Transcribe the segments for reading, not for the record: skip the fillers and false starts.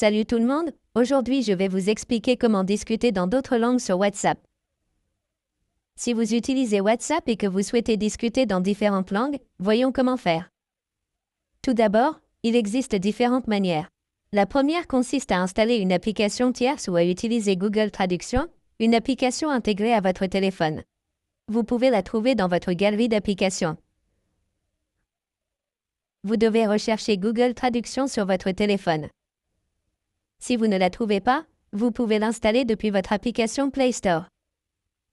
Salut tout le monde, aujourd'hui je vais vous expliquer comment discuter dans d'autres langues sur WhatsApp. Si vous utilisez WhatsApp et que vous souhaitez discuter dans différentes langues, voyons comment faire. Tout d'abord, il existe différentes manières. La première consiste à installer une application tierce ou à utiliser Google Traduction, une application intégrée à votre téléphone. Vous pouvez la trouver dans votre galerie d'applications. Vous devez rechercher Google Traduction sur votre téléphone. Si vous ne la trouvez pas, vous pouvez l'installer depuis votre application Play Store.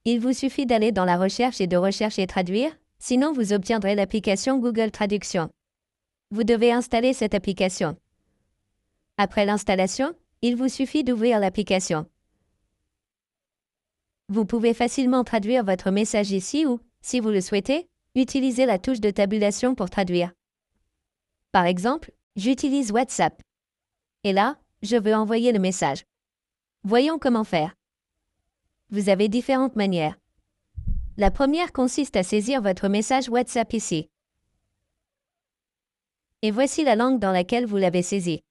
Il vous suffit d'aller dans la recherche et de rechercher Traduire, sinon vous obtiendrez l'application Google Traduction. Vous devez installer cette application. Après l'installation, il vous suffit d'ouvrir l'application. Vous pouvez facilement traduire votre message ici ou, si vous le souhaitez, utiliser la touche de tabulation pour traduire. Par exemple, j'utilise WhatsApp. Et là, je veux envoyer le message. Voyons comment faire. Vous avez différentes manières. La première consiste à saisir votre message WhatsApp ici. Et voici la langue dans laquelle vous l'avez saisi.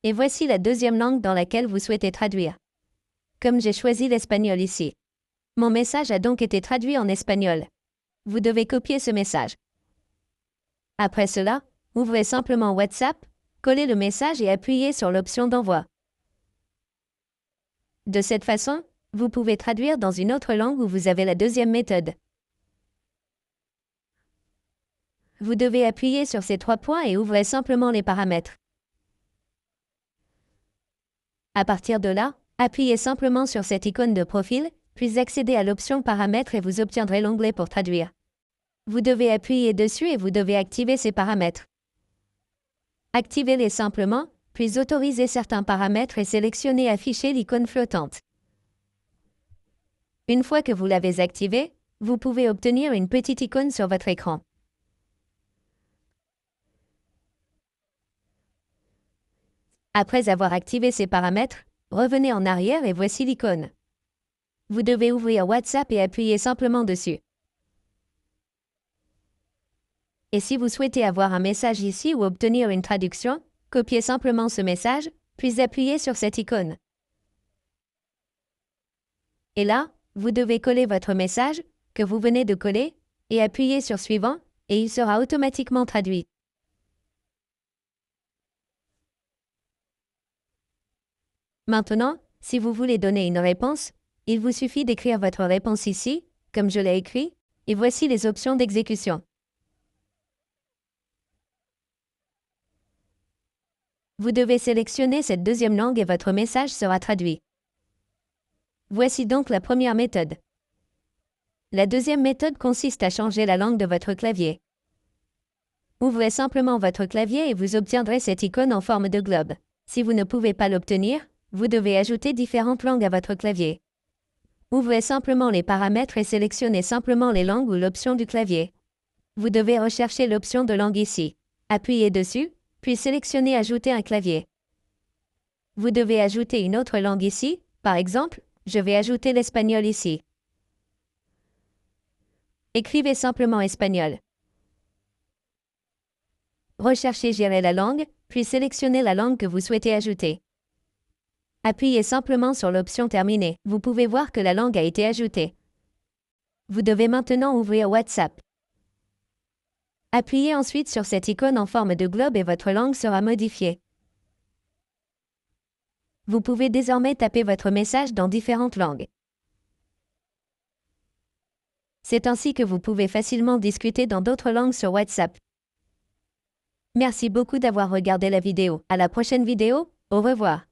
Et voici la deuxième langue dans laquelle vous souhaitez traduire. Comme j'ai choisi l'espagnol ici. Mon message a donc été traduit en espagnol. Vous devez copier ce message. Après cela, ouvrez simplement WhatsApp, collez le message et appuyez sur l'option d'envoi. De cette façon, vous pouvez traduire dans une autre langue où vous avez la deuxième méthode. Vous devez appuyer sur ces 3 points et ouvrez simplement les paramètres. À partir de là, appuyez simplement sur cette icône de profil, puis accédez à l'option paramètres et vous obtiendrez l'onglet pour traduire. Vous devez appuyer dessus et vous devez activer ces paramètres. Activez-les simplement, puis autorisez certains paramètres et sélectionnez Afficher l'icône flottante. Une fois que vous l'avez activé, vous pouvez obtenir une petite icône sur votre écran. Après avoir activé ces paramètres, revenez en arrière et voici l'icône. Vous devez ouvrir WhatsApp et appuyer simplement dessus. Et si vous souhaitez avoir un message ici ou obtenir une traduction, copiez simplement ce message, puis appuyez sur cette icône. Et là, vous devez coller votre message, que vous venez de coller, et appuyer sur Suivant, et il sera automatiquement traduit. Maintenant, si vous voulez donner une réponse, il vous suffit d'écrire votre réponse ici, comme je l'ai écrit, et voici les options d'exécution. Vous devez sélectionner cette deuxième langue et votre message sera traduit. Voici donc la première méthode. La deuxième méthode consiste à changer la langue de votre clavier. Ouvrez simplement votre clavier et vous obtiendrez cette icône en forme de globe. Si vous ne pouvez pas l'obtenir, vous devez ajouter différentes langues à votre clavier. Ouvrez simplement les paramètres et sélectionnez simplement les langues ou l'option du clavier. Vous devez rechercher l'option de langue ici. Appuyez dessus, puis sélectionnez Ajouter un clavier. Vous devez ajouter une autre langue ici, par exemple, je vais ajouter l'espagnol ici. Écrivez simplement espagnol. Recherchez Gérer la langue, puis sélectionnez la langue que vous souhaitez ajouter. Appuyez simplement sur l'option Terminer. Vous pouvez voir que la langue a été ajoutée. Vous devez maintenant ouvrir WhatsApp. Appuyez ensuite sur cette icône en forme de globe et votre langue sera modifiée. Vous pouvez désormais taper votre message dans différentes langues. C'est ainsi que vous pouvez facilement discuter dans d'autres langues sur WhatsApp. Merci beaucoup d'avoir regardé la vidéo. À la prochaine vidéo, au revoir.